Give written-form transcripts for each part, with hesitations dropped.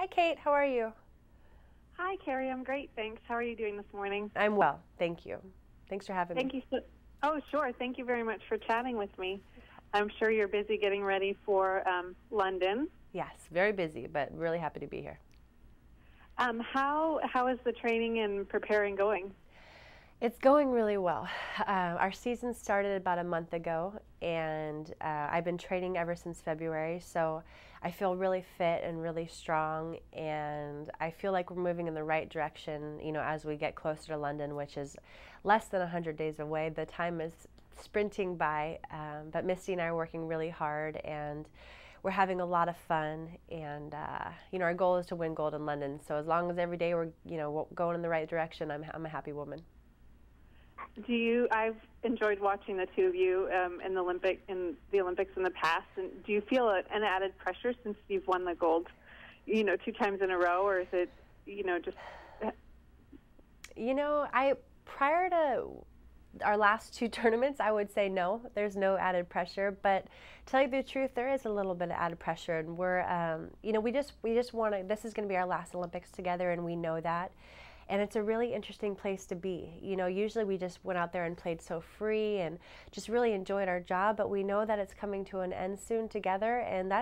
Hi, Kate. How are you? Hi, Kerri. I'm great, thanks. How are you doing this morning? I'm well, thank you. Thanks for having me. Thank you. Oh, sure. Thank you very much for chatting with me. I'm sure you're busy getting ready for London. Yes, very busy, but really happy to be here. How is the training and preparing going? It's going really well. Our season started about a month ago, and I've been training ever since February, so I feel really fit and really strong, and I feel like we're moving in the right direction, as we get closer to London, which is less than 100 days away. The time is sprinting by, but Misty and I are working really hard, and we're having a lot of fun, and our goal is to win gold in London, so as long as every day we're going in the right direction, I'm a happy woman. I've enjoyed watching the two of you in the Olympics in the past. And do you feel an added pressure since you've won the gold, 2 times in a row, or is it, just? Prior to our last 2 tournaments, I would say no. There's no added pressure, but to tell you the truth, there is a little bit of added pressure, and we're, we just want to. This is going to be our last Olympics together, and we know that. And it's a really interesting place to be. Usually we just went out there and played so free and just really enjoyed our job, but we know that it's coming to an end soon together, and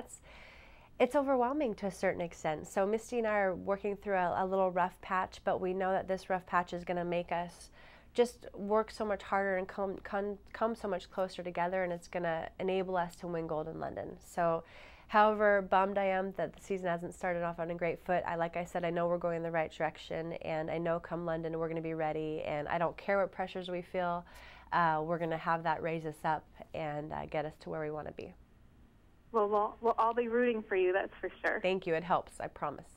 it's overwhelming to a certain extent. So Misty and I are working through a little rough patch, but we know that this rough patch is going to make us just work so much harder and come so much closer together, and it's going to enable us to win gold in London. So however bummed I am that the season hasn't started off on a great foot, like I said, I know we're going in the right direction, and I know come London we're going to be ready, and I don't care what pressures we feel. We're going to have that raise us up and get us to where we want to be. Well, we'll all be rooting for you, that's for sure. Thank you. It helps, I promise.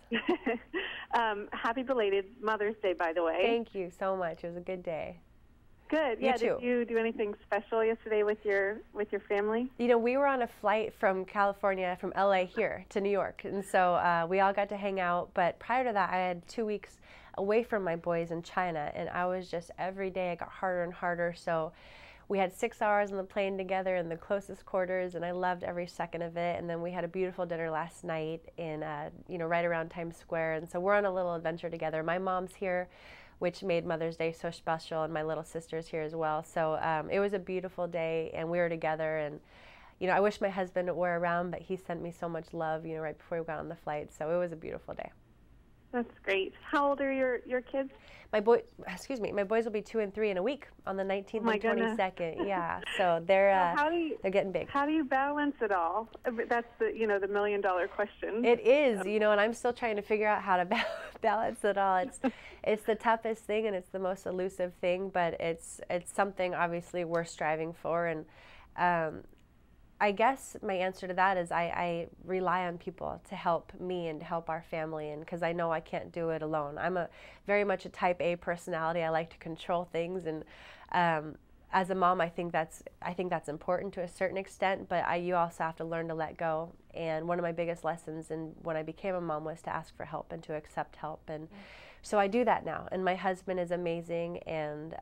Happy belated Mother's Day, by the way. Thank you so much. It was a good day. Good. You yeah. too. Did you do anything special yesterday with your family? We were on a flight from California, from LA here to New York, and so we all got to hang out. But prior to that, I had 2 weeks away from my boys in China, and I was just every day it got harder and harder. So we had 6 hours on the plane together in the closest quarters, and I loved every second of it. And then we had a beautiful dinner last night in right around Times Square, and so we're on a little adventure together. My mom's here, which made Mother's Day so special, and my little sister's here as well. So it was a beautiful day, and we were together, and I wish my husband were around, but he sent me so much love, right before we got on the flight, so it was a beautiful day. That's great. How old are your kids? My boys will be 2 and 3 in a week on the 19th and 22nd. Yeah, so they're getting big. How do you balance it all? That's the the $1 million question. It is, and I'm still trying to figure out how to balance it all. It's the toughest thing, and it's the most elusive thing, but it's something obviously we're striving for, and I guess my answer to that is I rely on people to help me and to help our family, and because I know I can't do it alone. I'm very much a type A personality. I like to control things, and as a mom, I think that's important to a certain extent, but you also have to learn to let go. And one of my biggest lessons when I became a mom was to ask for help and to accept help, and so I do that now. And my husband is amazing, and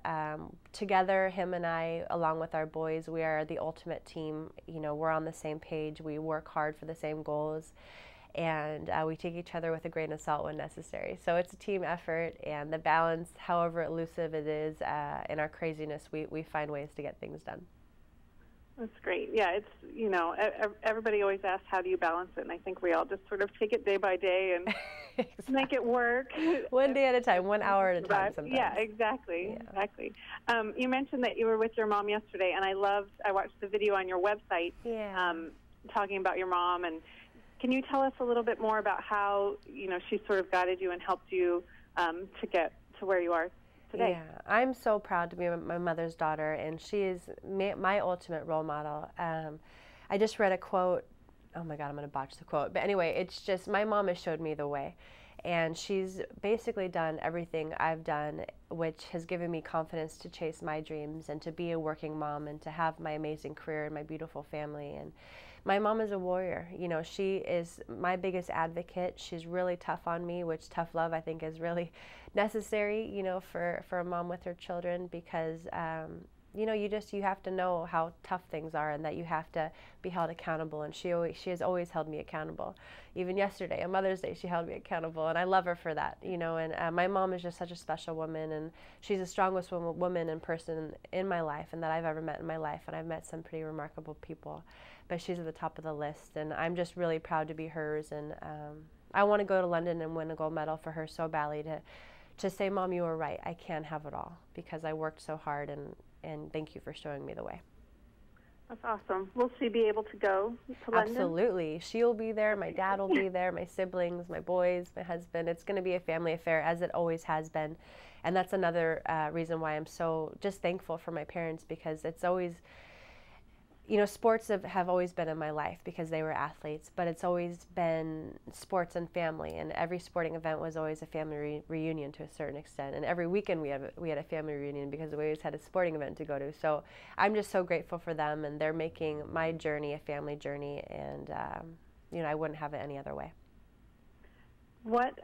together, him and I, along with our boys, we are the ultimate team. We're on the same page. We work hard for the same goals, and we take each other with a grain of salt when necessary. So it's a team effort, and the balance, however elusive it is, in our craziness, we find ways to get things done. That's great. Yeah, it's, everybody always asks, how do you balance it? And I think we all just sort of take it day by day and exactly. make it work. One day at a time, 1 hour at a time sometimes. Yeah, exactly. Yeah. Exactly. You mentioned that you were with your mom yesterday, and I watched the video on your website talking about your mom. And can you tell us a little bit more about how, she sort of guided you and helped you to get to where you are today? Yeah, I'm so proud to be my mother's daughter, and she is my ultimate role model. I just read a quote. Oh my God, I'm going to botch the quote. But anyway, it's just my mom has showed me the way, and she's basically done everything I've done, which has given me confidence to chase my dreams and to be a working mom and to have my amazing career and my beautiful family. And my mom is a warrior. She is my biggest advocate. She's really tough on me, which tough love I think is really necessary, for a mom with her children, because you know, you have to know how tough things are and that you have to be held accountable. And she has always held me accountable. Even yesterday, on Mother's Day, she held me accountable, and I love her for that, you know. And my mom is just such a special woman, and she's the strongest woman in person in my life and that I've ever met in my life. And I've met some pretty remarkable people, but she's at the top of the list, and I'm just really proud to be hers. And I want to go to London and win a gold medal for her so badly, to say, Mom, you were right. I can have it all because I worked so hard, and thank you for showing me the way. That's awesome. Will she be able to go to London? Absolutely. She'll be there. My dad will be there. My siblings, my boys, my husband. It's going to be a family affair, as it always has been. And that's another reason why I'm so just thankful for my parents, because it's always, you know, sports have always been in my life because they were athletes, but it's always been sports and family, and every sporting event was always a family reunion to a certain extent, and every weekend we had a family reunion because we always had a sporting event to go to. So I'm just so grateful for them, and they're making my journey a family journey, and you know, I wouldn't have it any other way. What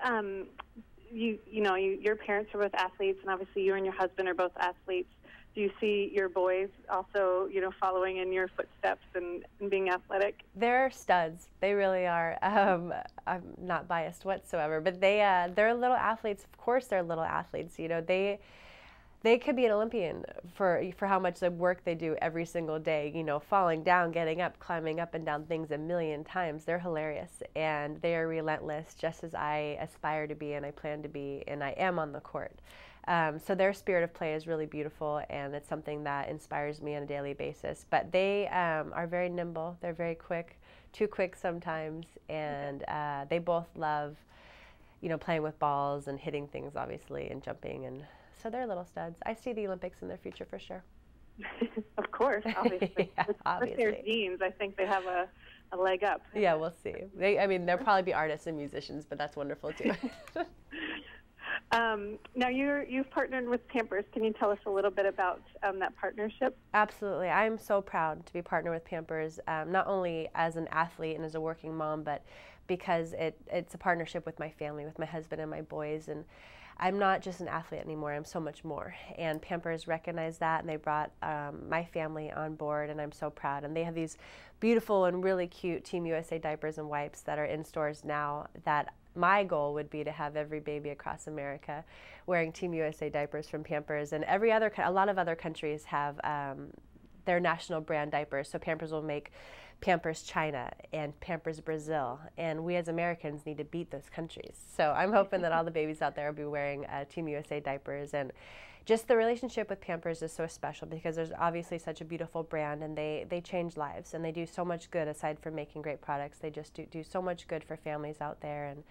your parents are both athletes, and obviously you and your husband are both athletes. Do you see your boys also, you know, following in your footsteps and being athletic? They're studs. They really are. I'm not biased whatsoever, but they're little athletes. Of course, they're little athletes. You know, they could be an Olympian for how much work they do every single day. You know, falling down, getting up, climbing up and down things a million times. They're hilarious, and they are relentless, just as I aspire to be, and I plan to be, and I am on the court. So their spirit of play is really beautiful, and it's something that inspires me on a daily basis. But they are very nimble. They're very quick, too quick sometimes, and they both love, you know, playing with balls and hitting things, obviously, and jumping. And so they're little studs. I see the Olympics in their future for sure. Of course, obviously. Yeah, obviously. With their genes, I think they have a leg up. Yeah, we'll see. They'll probably be artists and musicians, but that's wonderful too. Now you've partnered with Pampers. Can you tell us a little bit about that partnership? Absolutely. I'm so proud to be partnered with Pampers, not only as an athlete and as a working mom, but because it's a partnership with my family, with my husband and my boys. And I'm not just an athlete anymore. I'm so much more. And Pampers recognized that, and they brought my family on board, and I'm so proud. And they have these beautiful and really cute Team USA diapers and wipes that are in stores now, that my goal would be to have every baby across America wearing Team USA diapers from Pampers. And a lot of other countries have their national brand diapers. So Pampers will make Pampers China and Pampers Brazil, and we as Americans need to beat those countries. So I'm hoping that all the babies out there will be wearing Team USA diapers. And just the relationship with Pampers is so special because there's obviously such a beautiful brand, and they change lives, and they do so much good. Aside from making great products, they just do so much good for families out there, and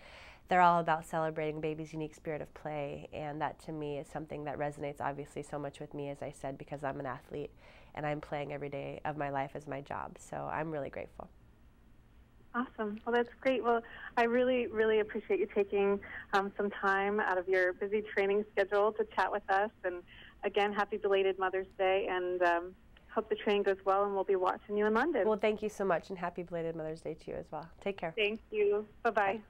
they're all about celebrating baby's unique spirit of play. And that, to me, is something that resonates obviously so much with me, as I said, because I'm an athlete and I'm playing every day of my life as my job. So I'm really grateful. Awesome. Well, that's great. Well, I really, really appreciate you taking some time out of your busy training schedule to chat with us. And again, happy belated Mother's Day, and hope the training goes well, and we'll be watching you in London. Well, thank you so much, and happy belated Mother's Day to you as well. Take care. Thank you. Bye-bye. Bye.